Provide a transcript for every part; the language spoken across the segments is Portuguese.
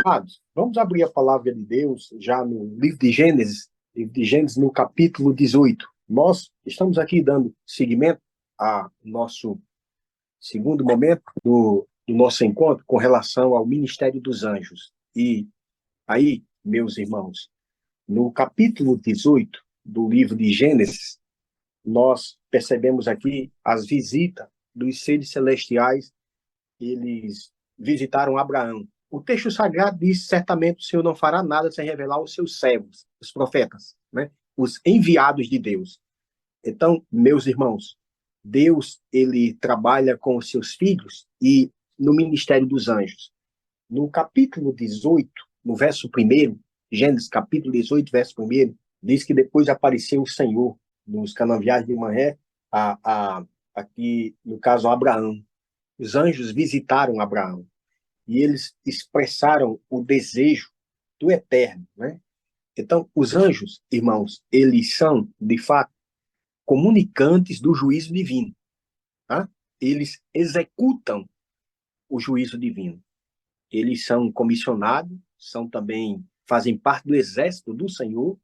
Amados, vamos abrir a palavra de Deus já no livro de Gênesis no capítulo 18. Nós estamos aqui dando seguimento ao nosso segundo momento do nosso encontro com relação ao ministério dos anjos. E aí, meus irmãos, no capítulo 18 do livro de Gênesis, nós percebemos aqui as visitas dos seres celestiais. Eles visitaram Abraão. O texto sagrado diz: certamente o Senhor não fará nada sem revelar aos seus servos, os profetas, né? Os enviados de Deus. Então, meus irmãos, Deus, ele trabalha com os seus filhos e no ministério dos anjos. No capítulo 18, no verso 1, Gênesis capítulo 18, verso 1, diz que depois apareceu o Senhor nos canaviais de Manré, aqui, no caso, Abraão. Os anjos visitaram Abraão e eles expressaram o desejo do eterno, né? Então, os anjos, irmãos, eles são, de fato, comunicantes do juízo divino, tá? Eles executam o juízo divino. Eles são comissionados, são também, fazem parte do exército do Senhor,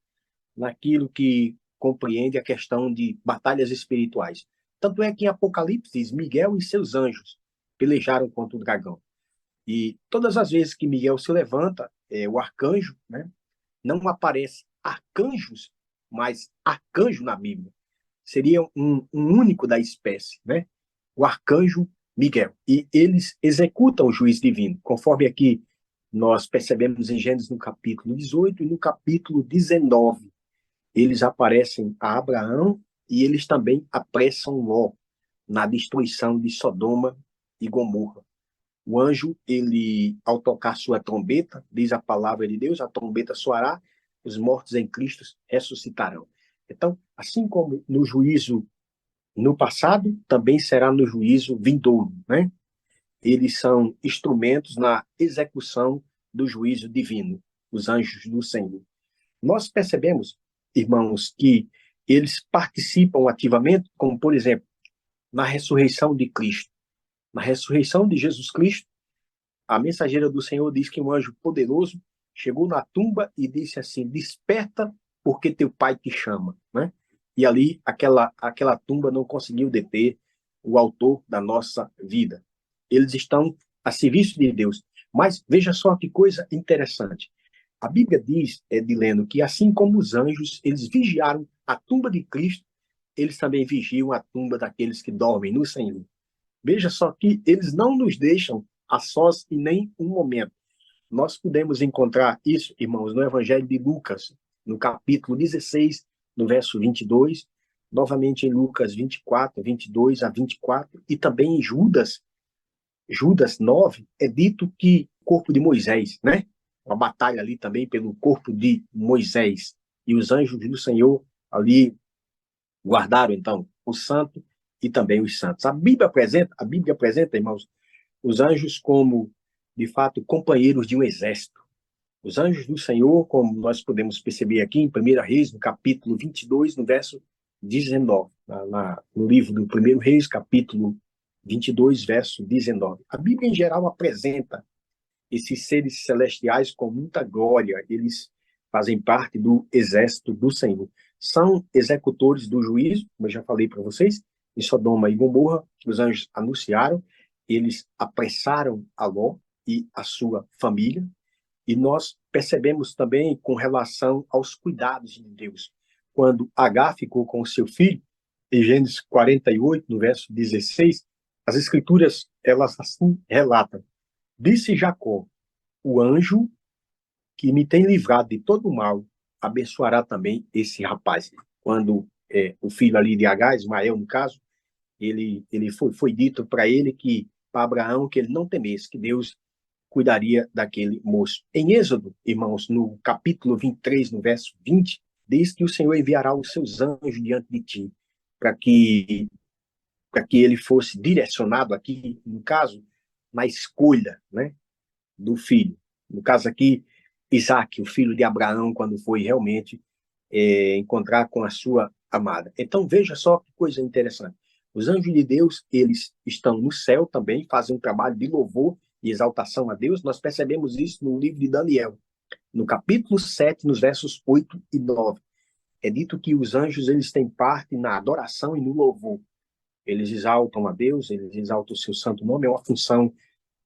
naquilo que compreende a questão de batalhas espirituais. Tanto é que em Apocalipse diz: Miguel e seus anjos pelejaram contra o dragão. E todas as vezes que Miguel se levanta, o arcanjo, né, não aparece arcanjos, mas arcanjo na Bíblia. Seria um único da espécie, né? O arcanjo Miguel. E eles executam o juízo divino, conforme aqui nós percebemos em Gênesis no capítulo 18 e no capítulo 19. Eles aparecem a Abraão e eles também apressam Ló na destruição de Sodoma e Gomorra. O anjo, ele, ao tocar sua trombeta, diz a palavra de Deus, a trombeta soará, os mortos em Cristo ressuscitarão. Então, assim como no juízo no passado, também será no juízo vindouro, né? Eles são instrumentos na execução do juízo divino, os anjos do Senhor. Nós percebemos, irmãos, que eles participam ativamente, como, por exemplo, na ressurreição de Cristo. Na ressurreição de Jesus Cristo, a mensageira do Senhor diz que um anjo poderoso chegou na tumba e disse assim: desperta, porque teu pai te chama, né? E ali aquela tumba não conseguiu deter o autor da nossa vida. Eles estão a serviço de Deus. Mas veja só que coisa interessante. A Bíblia diz, Edileno, que assim como os anjos, eles vigiaram a tumba de Cristo, eles também vigiam a tumba daqueles que dormem no Senhor. Veja só que eles não nos deixam a sós em nem um momento. Nós podemos encontrar isso, irmãos, no Evangelho de Lucas, no capítulo 16, no verso 22, novamente em Lucas 24, 22 a 24, e também em Judas 9, é dito que o corpo de Moisés, né? Uma batalha ali também pelo corpo de Moisés. E os anjos do Senhor ali guardaram, então, o santo e também os santos. A Bíblia apresenta, irmãos, os anjos como, de fato, companheiros de um exército. Os anjos do Senhor, como nós podemos perceber aqui em 1 Reis, no capítulo 22, no verso 19, no livro do 1 Reis, capítulo 22, verso 19. A Bíblia, em geral, apresenta esses seres celestiais com muita glória. Eles fazem parte do exército do Senhor. São executores do juízo, como eu já falei para vocês, em Sodoma e Gomorra. Os anjos anunciaram, eles apressaram a Ló e a sua família. E nós percebemos também com relação aos cuidados de Deus. Quando Agar ficou com o seu filho, em Gênesis 48, no verso 16, as escrituras, elas assim relatam: disse Jacó: o anjo que me tem livrado de todo o mal abençoará também esse rapaz. Quando o filho ali de Agar, Ismael, no caso, ele foi dito para ele que, para Abraão, que ele não temesse, que Deus cuidaria daquele moço. Em Êxodo, irmãos, no capítulo 23, no verso 20, diz que o Senhor enviará os seus anjos diante de ti, para que ele fosse direcionado aqui, no caso, na escolha, né, do filho. No caso aqui, Isaac, o filho de Abraão, quando foi realmente encontrar com a sua amada. Então, veja só que coisa interessante. Os anjos de Deus, eles estão no céu também, fazem um trabalho de louvor de exaltação a Deus, nós percebemos isso no livro de Daniel, no capítulo 7, nos versos 8 e 9. É dito que os anjos eles têm parte na adoração e no louvor. Eles exaltam a Deus, eles exaltam o seu santo nome,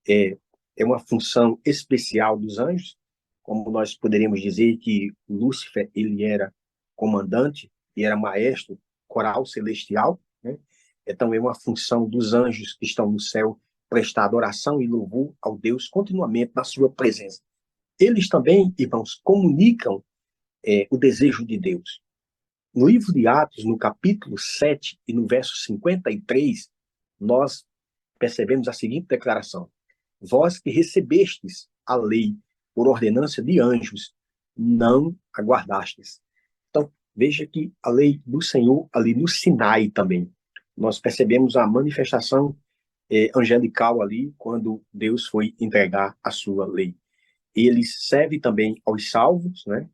é, é uma função especial dos anjos, como nós poderíamos dizer que Lúcifer ele era comandante e era maestro coral celestial, né? Então é uma função dos anjos que estão no céu prestar adoração e louvor ao Deus continuamente na sua presença. Eles também, irmãos, comunicam o desejo de Deus. No livro de Atos, no capítulo 7 e no verso 53, nós percebemos a seguinte declaração: vós que recebestes a lei por ordenança de anjos, não aguardastes. Então, veja que a lei do Senhor, ali no Sinai também, nós percebemos a manifestação angelical ali, quando Deus foi entregar a sua lei. Ele serve também aos salvos, né?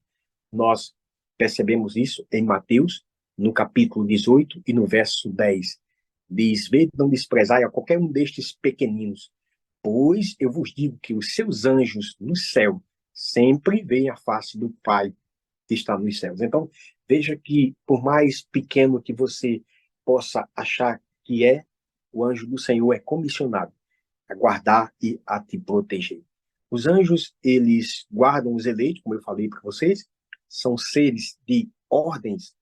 Nós percebemos isso em Mateus, no capítulo 18 e no verso 10. Diz: vede, não desprezai a qualquer um destes pequeninos, pois eu vos digo que os seus anjos no céu sempre veem a face do Pai que está nos céus. Então, veja que, por mais pequeno que você possa achar que é, o anjo do Senhor é comissionado a guardar e a te proteger. Os anjos, eles guardam os eleitos, como eu falei para vocês, são seres de ordens.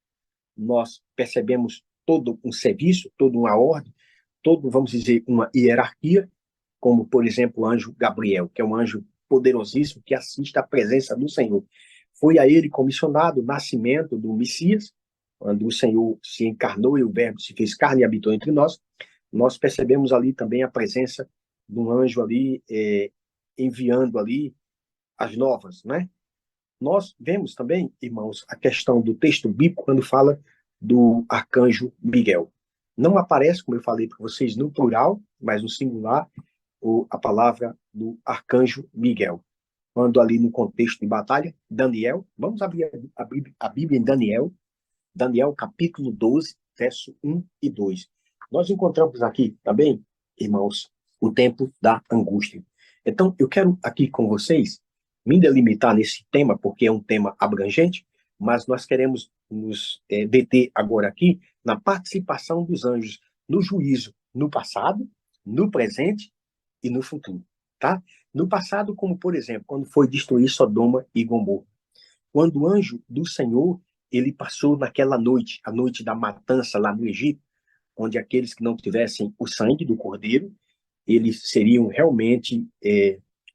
Nós percebemos todo um serviço, toda uma ordem, todo, vamos dizer, uma hierarquia, como, por exemplo, o anjo Gabriel, que é um anjo poderosíssimo que assiste à presença do Senhor. Foi a ele comissionado o nascimento do Messias, quando o Senhor se encarnou e o Verbo se fez carne e habitou entre nós. Nós percebemos ali também a presença de um anjo ali, enviando ali as novas, né? Nós vemos também, irmãos, a questão do texto bíblico quando fala do arcanjo Miguel. Não aparece, como eu falei para vocês, no plural, mas no singular, a palavra do arcanjo Miguel. Quando ali no contexto de batalha, Daniel, vamos abrir a Bíblia em Daniel, Daniel capítulo 12, verso 1 e 2. Nós encontramos aqui também, irmãos, o tempo da angústia. Então, eu quero aqui com vocês me delimitar nesse tema, porque é um tema abrangente, mas nós queremos nos deter agora aqui na participação dos anjos no juízo, no passado, no presente e no futuro, tá? No passado, como por exemplo, quando foi destruir Sodoma e Gomorra. Quando o anjo do Senhor, ele passou naquela noite, a noite da matança lá no Egito, onde aqueles que não tivessem o sangue do cordeiro, eles seriam realmente,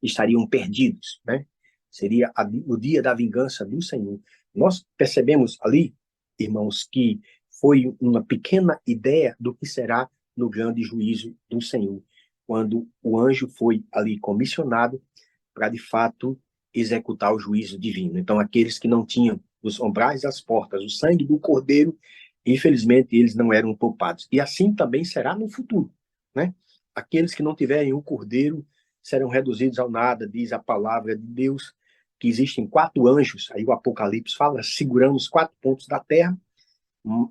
estariam perdidos, né? Seria o dia da vingança do Senhor. Nós percebemos ali, irmãos, que foi uma pequena ideia do que será no grande juízo do Senhor, quando o anjo foi ali comissionado para, de fato, executar o juízo divino. Então, aqueles que não tinham os umbrais e as portas, o sangue do cordeiro, infelizmente, eles não eram poupados. E assim também será no futuro, né? Aqueles que não tiverem o cordeiro serão reduzidos ao nada, diz a palavra de Deus, que existem 4 anjos, aí o Apocalipse fala, segurando os 4 pontos da terra,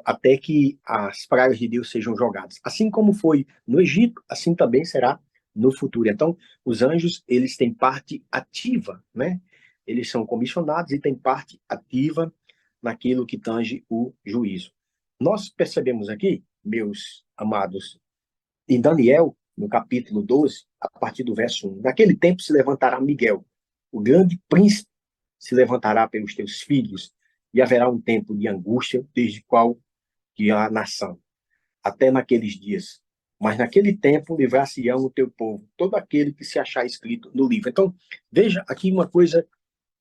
até que as pragas de Deus sejam jogadas. Assim como foi no Egito, assim também será no futuro. Então, os anjos, eles têm parte ativa, né? Eles são comissionados e têm parte ativa naquilo que tange o juízo. Nós percebemos aqui, meus amados, em Daniel, no capítulo 12, a partir do verso 1, naquele tempo se levantará Miguel, o grande príncipe, se levantará pelos teus filhos, e haverá um tempo de angústia, desde qual que a nação, até naqueles dias. Mas naquele tempo livrar-se-ão o teu povo, todo aquele que se achar escrito no livro. Então, veja aqui uma coisa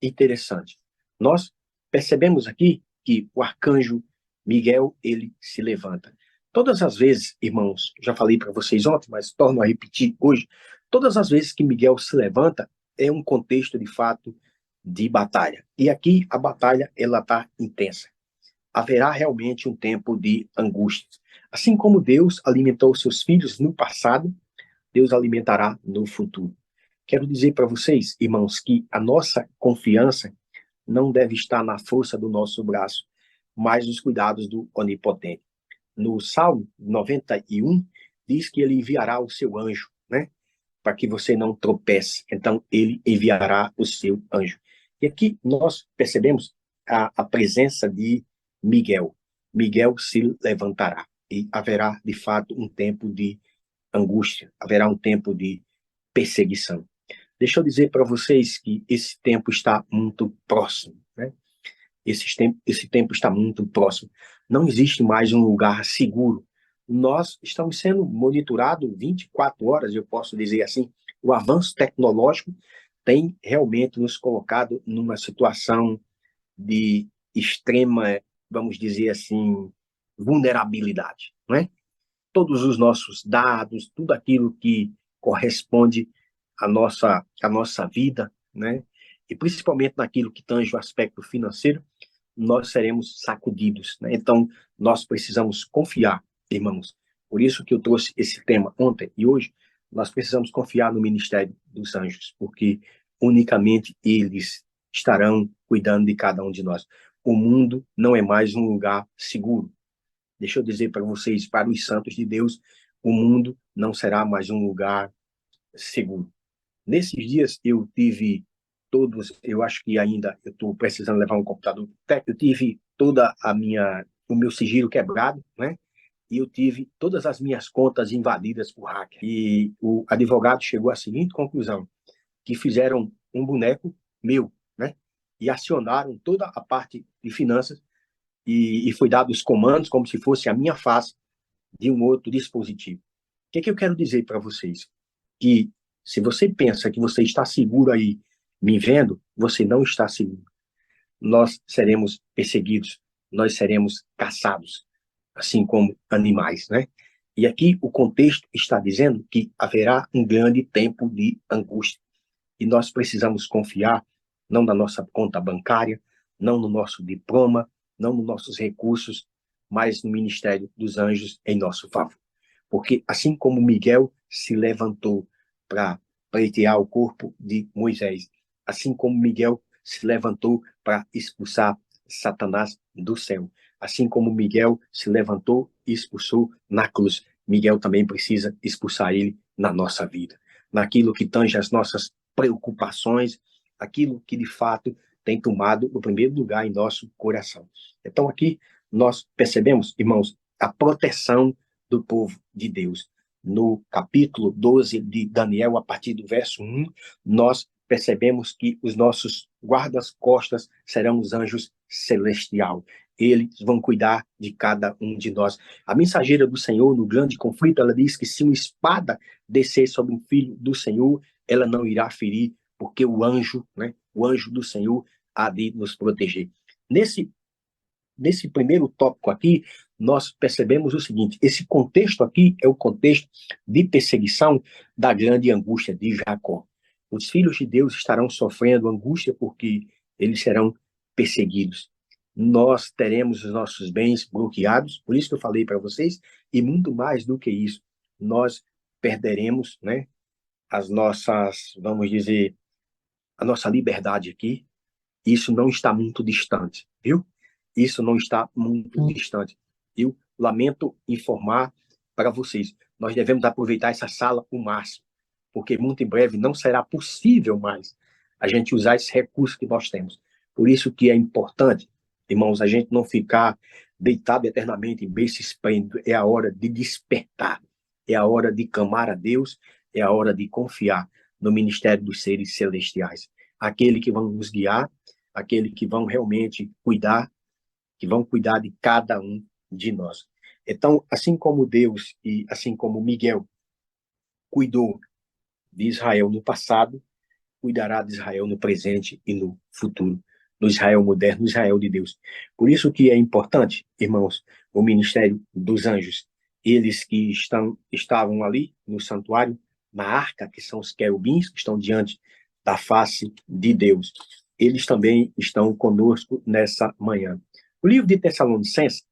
interessante. Nós percebemos aqui que o arcanjo Miguel, ele se levanta. Todas as vezes, irmãos, já falei para vocês ontem, mas torno a repetir hoje, todas as vezes que Miguel se levanta, é um contexto, de fato, de batalha. E aqui a batalha, ela está intensa. Haverá realmente um tempo de angústia. Assim como Deus alimentou seus filhos no passado, Deus alimentará no futuro. Quero dizer para vocês, irmãos, que a nossa confiança não deve estar na força do nosso braço, mas nos cuidados do Onipotente. No Salmo 91, diz que ele enviará o seu anjo, né, para que você não tropece. Então, ele enviará o seu anjo. E aqui nós percebemos a presença de Miguel. Miguel se levantará e haverá, de fato, um tempo de angústia, haverá um tempo de perseguição. Deixa eu dizer para vocês que esse tempo está muito próximo, né? Esse tempo está muito próximo. Não existe mais um lugar seguro. Nós estamos sendo monitorados 24 horas, eu posso dizer assim. O avanço tecnológico tem realmente nos colocado numa situação de extrema, vamos dizer assim, vulnerabilidade, não é? Todos os nossos dados, tudo aquilo que corresponde à nossa vida, né? E principalmente naquilo que tange o aspecto financeiro, nós seremos sacudidos, né? Então, nós precisamos confiar, irmãos. Por isso que eu trouxe esse tema ontem e hoje, nós precisamos confiar no ministério dos anjos, porque unicamente eles estarão cuidando de cada um de nós. O mundo não é mais um lugar seguro. Deixa eu dizer para vocês, para os santos de Deus, o mundo não será mais um lugar seguro. Nesses dias eu tive eu acho que ainda eu estou precisando levar um computador técnico, eu tive o meu sigilo quebrado, né? E eu tive todas as minhas contas invadidas por hacker. E o advogado chegou à seguinte conclusão, que fizeram um boneco meu, né? E acionaram toda a parte de finanças e foi dado os comandos como se fosse a minha face de um outro dispositivo. O que é que eu quero dizer para vocês? Que se você pensa que você está seguro aí me vendo, você não está seguro. Nós seremos perseguidos, nós seremos caçados, assim como animais, né? E aqui o contexto está dizendo que haverá um grande tempo de angústia. E nós precisamos confiar não na nossa conta bancária, não no nosso diploma, não nos nossos recursos, mas no ministério dos anjos em nosso favor. Porque assim como Miguel se levantou para pleitear o corpo de Moisés, assim como Miguel se levantou para expulsar Satanás do céu, assim como Miguel se levantou e expulsou na cruz, Miguel também precisa expulsar ele na nossa vida, naquilo que tange as nossas preocupações, aquilo que de fato tem tomado o primeiro lugar em nosso coração. Então aqui nós percebemos, irmãos, a proteção do povo de Deus. No capítulo 12 de Daniel, a partir do verso 1, nós percebemos que os nossos guardas-costas serão os anjos celestiais. Eles vão cuidar de cada um de nós. A mensageira do Senhor, no grande conflito, ela diz que se uma espada descer sobre um filho do Senhor, ela não irá ferir, porque o anjo, né, o anjo do Senhor há de nos proteger. Nesse primeiro tópico aqui, nós percebemos o seguinte, esse contexto aqui é o contexto de perseguição da grande angústia de Jacó. Os filhos de Deus estarão sofrendo angústia porque eles serão perseguidos. Nós teremos os nossos bens bloqueados, por isso que eu falei para vocês, e muito mais do que isso, nós perderemos, né, as nossas, vamos dizer, a nossa liberdade aqui. Isso não está muito distante, viu? Isso não está muito distante. Eu lamento informar para vocês, nós devemos aproveitar essa sala o máximo, porque muito em breve não será possível mais a gente usar esse recurso que nós temos. Por isso que é importante, irmãos, a gente não ficar deitado eternamente em berço esplêndido. É a hora de despertar, é a hora de clamar a Deus, é a hora de confiar no ministério dos seres celestiais. Aquele que vão nos guiar, aquele que vão realmente cuidar, que vão cuidar de cada um de nós. Então, assim como Deus e assim como Miguel cuidou de Israel no passado, cuidará de Israel no presente e no futuro, no Israel moderno, no Israel de Deus. Por isso que é importante, irmãos, o ministério dos anjos, eles que estavam ali no santuário, na arca, que são os querubins que estão diante da face de Deus. Eles também estão conosco nessa manhã. O livro de Tessalonicenses,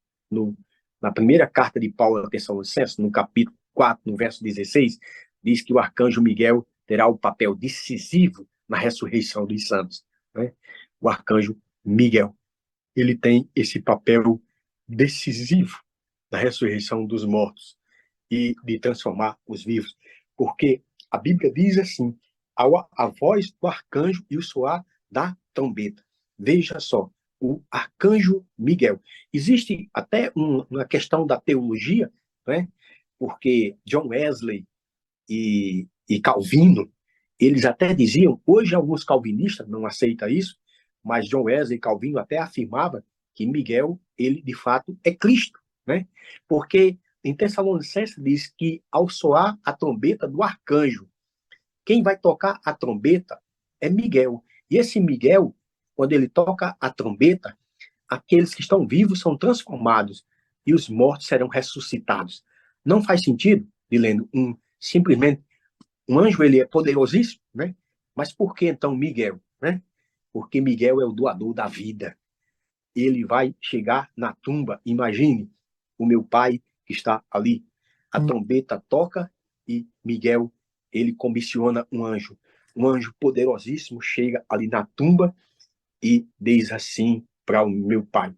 na primeira carta de Paulo a Tessalonicenses, no capítulo 4, no verso 16, diz que o arcanjo Miguel terá o papel decisivo na ressurreição dos santos, né? O arcanjo Miguel, ele tem esse papel decisivo na ressurreição dos mortos e de transformar os vivos, porque a Bíblia diz assim, a voz do arcanjo e o soar da trombeta. Veja só, o arcanjo Miguel. Existe até uma questão da teologia, né? Porque John Wesley e Calvino, eles até diziam, hoje alguns calvinistas não aceitam isso, mas John Wesley e Calvino até afirmavam que Miguel, ele de fato é Cristo, né? Porque em Tessalonicenses diz que ao soar a trombeta do arcanjo, quem vai tocar a trombeta é Miguel. E esse Miguel, quando ele toca a trombeta, aqueles que estão vivos são transformados e os mortos serão ressuscitados. Não faz sentido, Dilendo, simplesmente um anjo, ele é poderosíssimo, né? Mas por que então Miguel, né? Porque Miguel é o doador da vida. Ele vai chegar na tumba. Imagine o meu pai que está ali. A trombeta toca e Miguel, ele comissiona um anjo poderosíssimo chega ali na tumba e diz assim para o meu pai: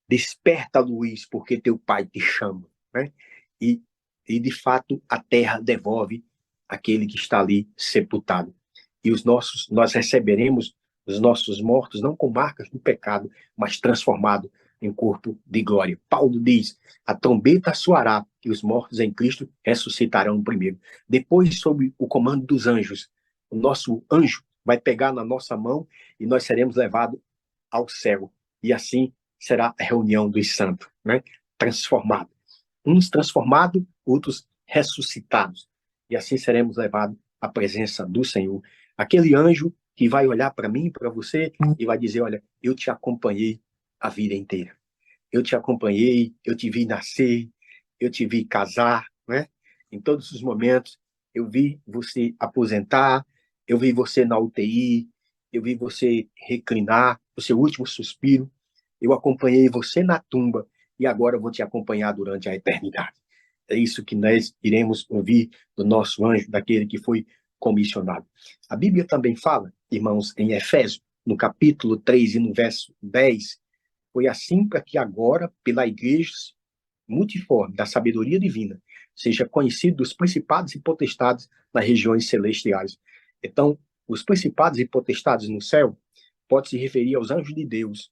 desperta, Luiz, porque teu pai te chama, né? E, e de fato a terra devolve aquele que está ali sepultado. E nós receberemos os nossos mortos não com marcas do pecado, mas transformado em corpo de glória. Paulo diz: a trombeta soará e os mortos em Cristo ressuscitarão primeiro. Depois, sob o comando dos anjos, o nosso anjo vai pegar na nossa mão e nós seremos levados ao céu. E assim será a reunião dos santos, né? Transformados. Uns transformados, outros ressuscitados. E assim seremos levados à presença do Senhor. Aquele anjo que vai olhar para mim, para você, e vai dizer: olha, eu te acompanhei a vida inteira. Eu te acompanhei, eu te vi nascer, eu te vi casar, né? Em todos os momentos, eu vi você aposentar, eu vi você na UTI, eu vi você reclinar, o seu último suspiro, eu acompanhei você na tumba e agora eu vou te acompanhar durante a eternidade. É isso que nós iremos ouvir do nosso anjo, daquele que foi comissionado. A Bíblia também fala, irmãos, em Efésios, no capítulo 3 e no verso 10, foi assim para que agora, pela igreja multiforme da sabedoria divina, seja conhecido dos principados e potestades nas regiões celestiais. Então, os principados e potestades no céu pode se referir aos anjos de Deus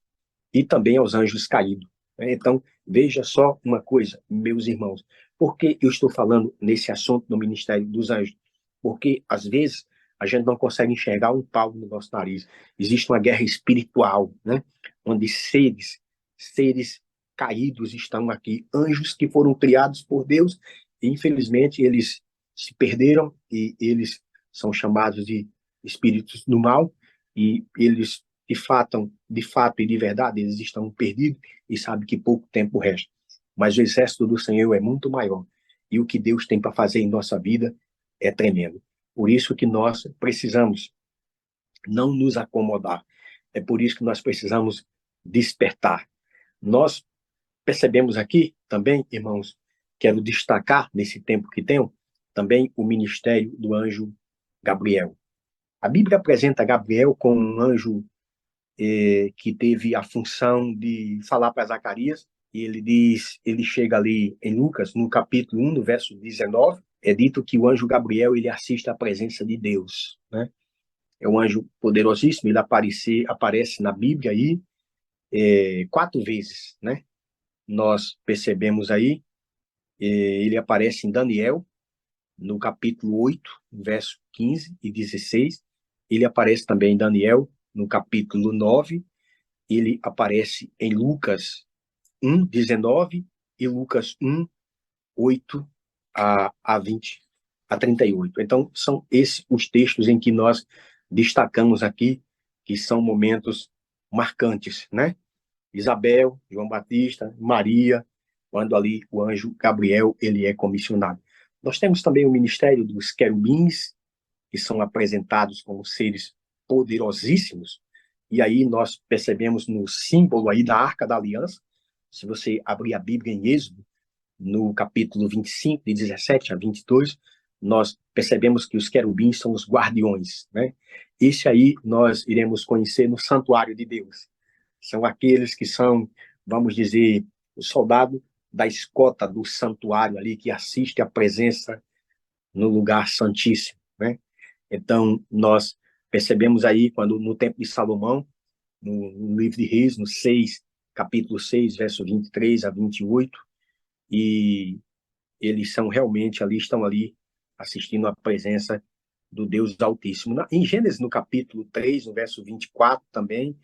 e também aos anjos caídos. Então, veja só uma coisa, meus irmãos, por que eu estou falando nesse assunto do ministério dos anjos? Porque, às vezes, a gente não consegue enxergar um pau no nosso nariz. Existe uma guerra espiritual, né? Onde seres caídos estão aqui, anjos que foram criados por Deus, e infelizmente eles se perderam e eles são chamados de espíritos do mal, e eles de fato e de verdade, eles estão perdidos e sabem que pouco tempo resta. Mas o exército do Senhor é muito maior, e o que Deus tem para fazer em nossa vida é tremendo. Por isso que nós precisamos não nos acomodar. É por isso que nós precisamos despertar. Nós percebemos aqui também, irmãos, quero destacar nesse tempo que tenho, também o ministério do anjo Gabriel. A Bíblia apresenta Gabriel como um anjo que teve a função de falar para Zacarias, e ele chega ali em Lucas, no capítulo 1, no verso 19, é dito que o anjo Gabriel, ele assiste à presença de Deus, né? É um anjo poderosíssimo, ele aparece na Bíblia aí 4 vezes, né? Nós percebemos aí, ele aparece em Daniel, no capítulo 8, verso 15 e 16. Ele aparece também em Daniel, no capítulo 9. Ele aparece em Lucas 1, 19 e Lucas 1, 8 a 20, a 38. Então, são esses os textos em que nós destacamos aqui, que são momentos marcantes, né? Isabel, João Batista, Maria, quando ali o anjo Gabriel, ele é comissionado. Nós temos também o ministério dos querubins, que são apresentados como seres poderosíssimos, e aí nós percebemos no símbolo aí da Arca da Aliança, se você abrir a Bíblia em Êxodo, no capítulo 25, de 17 a 22, nós percebemos que os querubins são os guardiões, né? Esse aí nós iremos conhecer no santuário de Deus. São aqueles que são, vamos dizer, o soldado da escota do santuário ali, que assiste à presença no lugar santíssimo. Então, nós percebemos aí, quando no tempo de Salomão, no livro de Reis, no 6, capítulo 6, verso 23 a 28, e eles são realmente ali, estão ali assistindo à presença do Deus Altíssimo. Em Gênesis, no capítulo 3, no verso 24 também,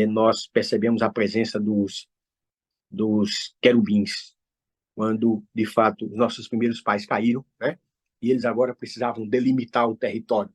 nós percebemos a presença dos querubins, quando, de fato, os nossos primeiros pais caíram, né? E eles agora precisavam delimitar o território.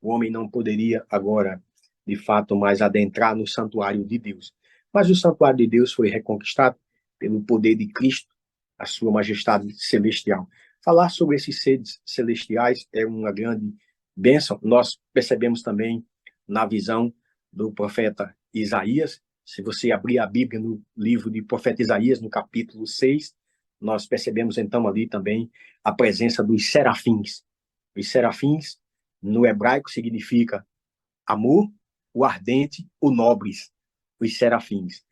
O homem não poderia agora, de fato, mais adentrar no santuário de Deus. Mas o santuário de Deus foi reconquistado pelo poder de Cristo, a sua majestade celestial. Falar sobre esses seres celestiais é uma grande bênção. Nós percebemos também na visão do profeta Isaías. Se você abrir a Bíblia no livro de profeta Isaías, no capítulo 6, nós percebemos então ali também a presença dos serafins. Os serafins, no hebraico, significa amor, o ardente, o nobres, os serafins,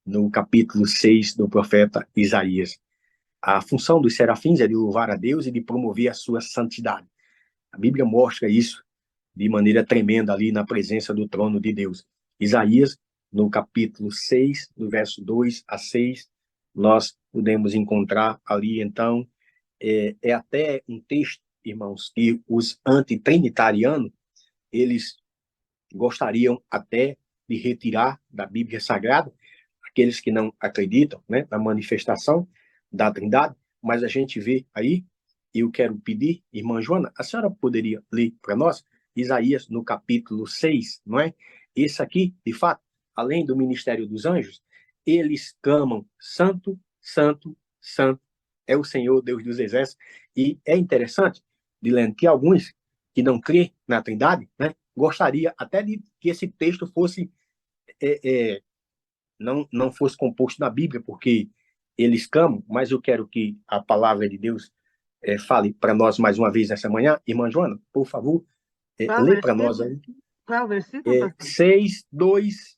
no capítulo 6 do profeta Isaías. A função dos serafins é de louvar a Deus e de promover a sua santidade. A Bíblia mostra isso de maneira tremenda ali na presença do trono de Deus. Isaías, no capítulo 6, do verso 2 a 6, nós podemos encontrar ali, então, até um texto, irmãos, que os antitrinitarianos, eles gostariam até de retirar da Bíblia Sagrada, aqueles que não acreditam, né, na manifestação da Trindade, mas a gente vê aí, e eu quero pedir, irmã Joana, a senhora poderia ler para nós Isaías no capítulo 6, não é? Esse aqui, de fato, além do ministério dos anjos, eles clamam santo, santo, santo, é o Senhor Deus dos exércitos, e é interessante, Dilene, que alguns que não crê na Trindade, né, gostaria até de que esse texto fosse não fosse composto na Bíblia, porque eles clamam, mas eu quero que a palavra de Deus fale para nós mais uma vez nessa manhã. Irmã Joana, por favor, Qual lê para nós versículo? aí. Qual versículo, pastor? 6, 2,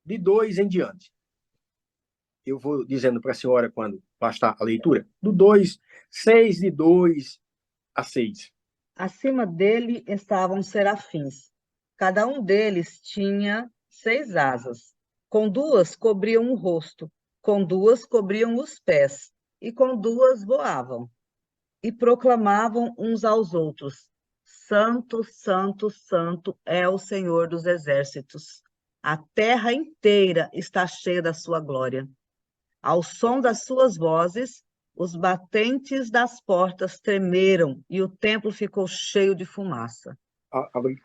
de 2 em diante. Eu vou dizendo para a senhora quando bastar a leitura. Do 2, 6 de 2 a 6. Acima dele estavam serafins. Cada um deles tinha 6 asas. Com duas cobriam o rosto, com duas cobriam os pés, e com duas voavam. E proclamavam uns aos outros: Santo, Santo, Santo é o Senhor dos exércitos. A terra inteira está cheia da sua glória. Ao som das suas vozes, os batentes das portas tremeram e o templo ficou cheio de fumaça.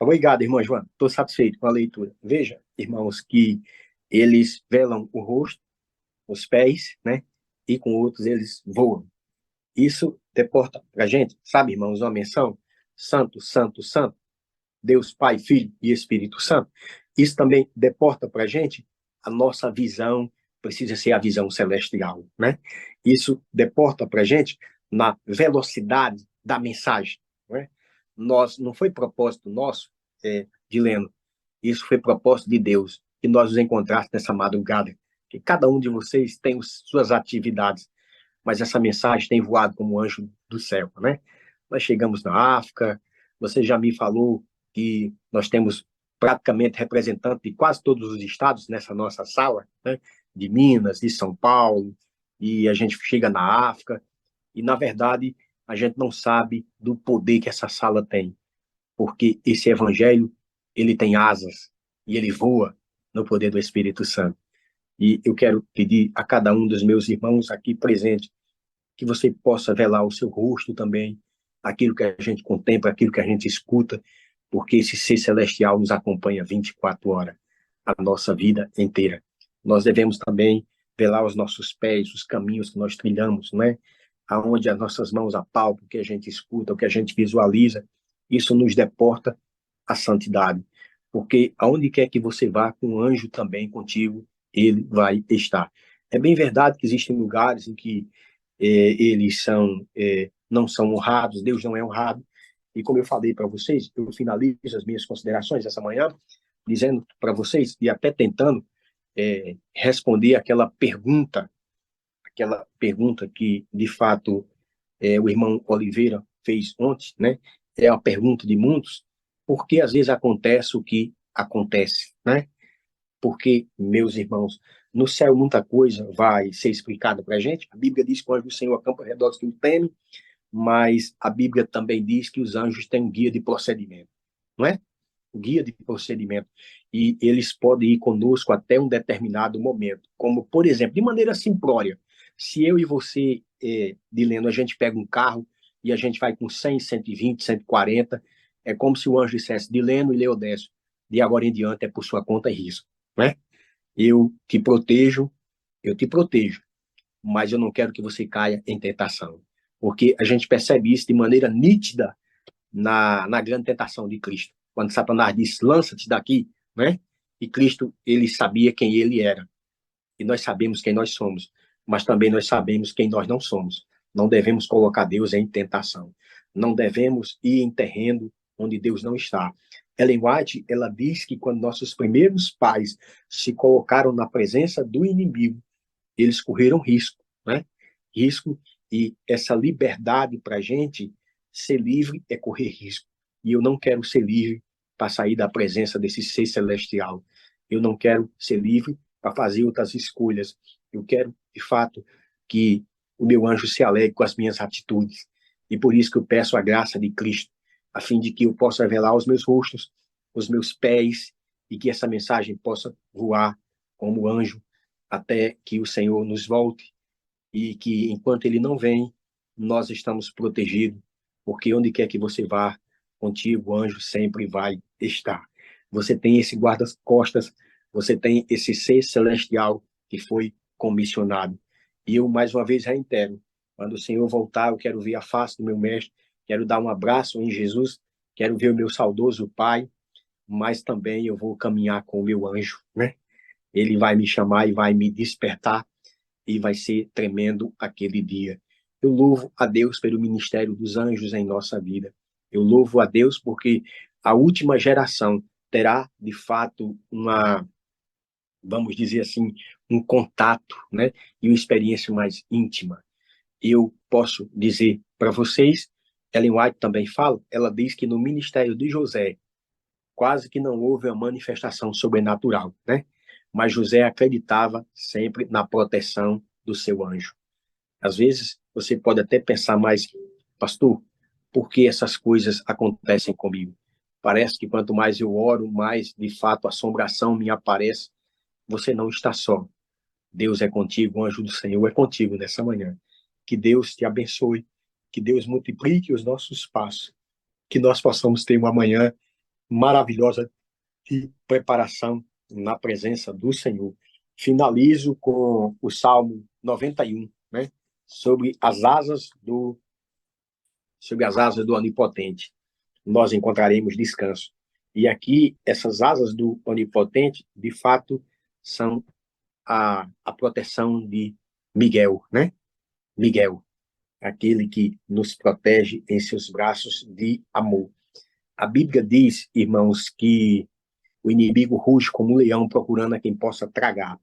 Obrigado, irmã Joana. Estou satisfeito com a leitura. Veja, irmãos, que eles velam o rosto, os pés, né? E com outros eles voam. Isso deporta para a gente, sabe, irmãos, uma menção? Santo, Santo, Santo, Deus Pai, Filho e Espírito Santo. Isso também deporta para a gente a nossa visão, precisa ser a visão celestial, né? Isso deporta para a gente na velocidade da mensagem, né? Não foi propósito nosso, Dileno, isso foi propósito de Deus, que nós nos encontrasse nessa madrugada, que cada um de vocês tem suas atividades, mas essa mensagem tem voado como anjo do céu, né? Nós chegamos na África, você já me falou que nós temos praticamente representantes de quase todos os estados nessa nossa sala, né? De Minas, de São Paulo, e a gente chega na África, e na verdade a gente não sabe do poder que essa sala tem, porque esse evangelho, ele tem asas, e ele voa no poder do Espírito Santo. E eu quero pedir a cada um dos meus irmãos aqui presentes que você possa velar o seu rosto também, aquilo que a gente contempla, aquilo que a gente escuta, porque esse ser celestial nos acompanha 24 horas, a nossa vida inteira. Nós devemos também velar os nossos pés, os caminhos que nós trilhamos, né? Aonde as nossas mãos apalpam, o que a gente escuta, o que a gente visualiza, isso nos deporta à santidade. Porque aonde quer que você vá, com um anjo também contigo, ele vai estar. É bem verdade que existem lugares em que eles não são honrados, Deus não é honrado. E como eu falei para vocês, eu finalizo as minhas considerações essa manhã, dizendo para vocês, e até tentando responder aquela pergunta que, de fato, o irmão Oliveira fez ontem, né? É a pergunta de muitos, por que às vezes acontece o que acontece, né? Porque, meus irmãos, no céu muita coisa vai ser explicada para a gente. A Bíblia diz que o anjo do Senhor acampa ao redor dos que o temem, mas a Bíblia também diz que os anjos têm um guia de procedimento, não é? Um guia de procedimento. E eles podem ir conosco até um determinado momento. Como, por exemplo, de maneira simplória, se eu e você, Dileno, a gente pega um carro e a gente vai com 100, 120, 140, é como se o anjo dissesse, Dileno e Leodécio, de agora em diante é por sua conta e risco, né? Eu te protejo, mas eu não quero que você caia em tentação. Porque a gente percebe isso de maneira nítida na grande tentação de Cristo. Quando Satanás disse, lança-te daqui, né? E Cristo, ele sabia quem ele era. E nós sabemos quem nós somos, mas também nós sabemos quem nós não somos. Não devemos colocar Deus em tentação. Não devemos ir em terreno onde Deus não está. Ellen White, ela diz que quando nossos primeiros pais se colocaram na presença do inimigo, eles correram risco, né? Risco, e essa liberdade para a gente ser livre é correr risco. E eu não quero ser livre para sair da presença desse ser celestial. Eu não quero ser livre para fazer outras escolhas. Eu quero, de fato, que o meu anjo se alegre com as minhas atitudes. E por isso que eu peço a graça de Cristo, a fim de que eu possa revelar os meus rostos, os meus pés, e que essa mensagem possa voar como anjo até que o Senhor nos volte, e que enquanto ele não vem, nós estamos protegidos, porque onde quer que você vá, contigo o anjo sempre vai estar. Você tem esse guarda-costas, você tem esse ser celestial que foi comissionado. E eu, mais uma vez, reitero, quando o Senhor voltar, eu quero ver a face do meu mestre, quero dar um abraço em Jesus, quero ver o meu saudoso Pai, mas também eu vou caminhar com o meu anjo, né? Ele vai me chamar e vai me despertar, e vai ser tremendo aquele dia. Eu louvo a Deus pelo ministério dos anjos em nossa vida. Eu louvo a Deus porque a última geração terá, de fato, vamos dizer assim, um contato, né? E uma experiência mais íntima. Eu posso dizer para vocês, Ellen White também fala, ela diz que no ministério de José, quase que não houve uma manifestação sobrenatural, né? Mas José acreditava sempre na proteção do seu anjo. Às vezes, você pode até pensar, mas, pastor, por que essas coisas acontecem comigo? Parece que quanto mais eu oro, mais, de fato, a assombração me aparece. Você não está só. Deus é contigo, o anjo do Senhor é contigo nessa manhã. Que Deus te abençoe, que Deus multiplique os nossos passos, que nós possamos ter uma manhã maravilhosa de preparação na presença do Senhor. Finalizo com o Salmo 91, né? Sobre as asas do Onipotente. Nós encontraremos descanso. E aqui, essas asas do Onipotente, de fato, são a proteção de Miguel, né? Miguel, aquele que nos protege em seus braços de amor. A Bíblia diz, irmãos, que o inimigo ruge como um leão procurando a quem possa tragar.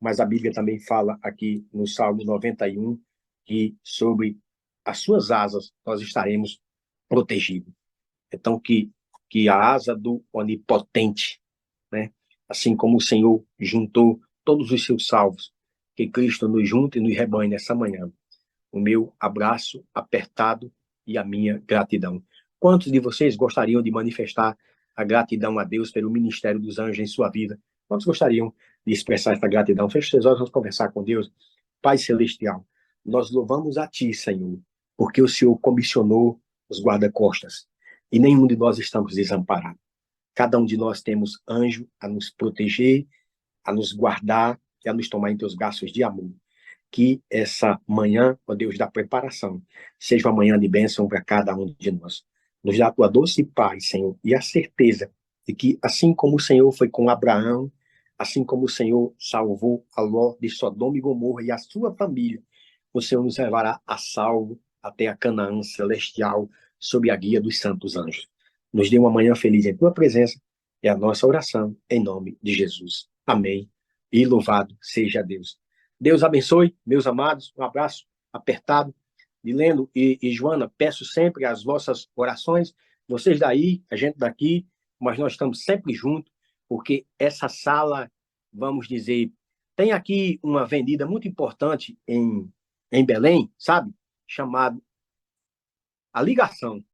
Mas a Bíblia também fala aqui no Salmo 91 que sobre as suas asas nós estaremos protegidos. Então, que a asa do Onipotente, né? Assim como o Senhor juntou todos os seus salvos, que Cristo nos junte e nos rebanhe nessa manhã. O meu abraço apertado e a minha gratidão. Quantos de vocês gostariam de manifestar a gratidão a Deus pelo ministério dos anjos em sua vida? Quantos gostariam de expressar essa gratidão? Feche seus olhos, vamos conversar com Deus. Pai Celestial, nós louvamos a Ti, Senhor, porque o Senhor comissionou os guarda-costas e nenhum de nós estamos desamparados. Cada um de nós temos anjo a nos proteger, a nos guardar e a nos tomar em Teus braços de amor. Que essa manhã, ó Deus, da preparação, seja uma manhã de bênção para cada um de nós. Nos dá a tua doce paz, Senhor, e a certeza de que, assim como o Senhor foi com Abraão, assim como o Senhor salvou a Ló de Sodoma e Gomorra e a sua família, o Senhor nos levará a salvo até a Canaã celestial, sob a guia dos santos anjos. Nos dê uma manhã feliz em tua presença, é a nossa oração, em nome de Jesus. Amém. E louvado seja Deus. Deus abençoe, meus amados. Um abraço apertado. Dileno e Joana, peço sempre as vossas orações Vocês daí, a gente daqui, mas nós estamos sempre juntos, porque essa sala, vamos dizer, tem aqui uma avenida muito importante em Belém, sabe? Chamada A Ligação.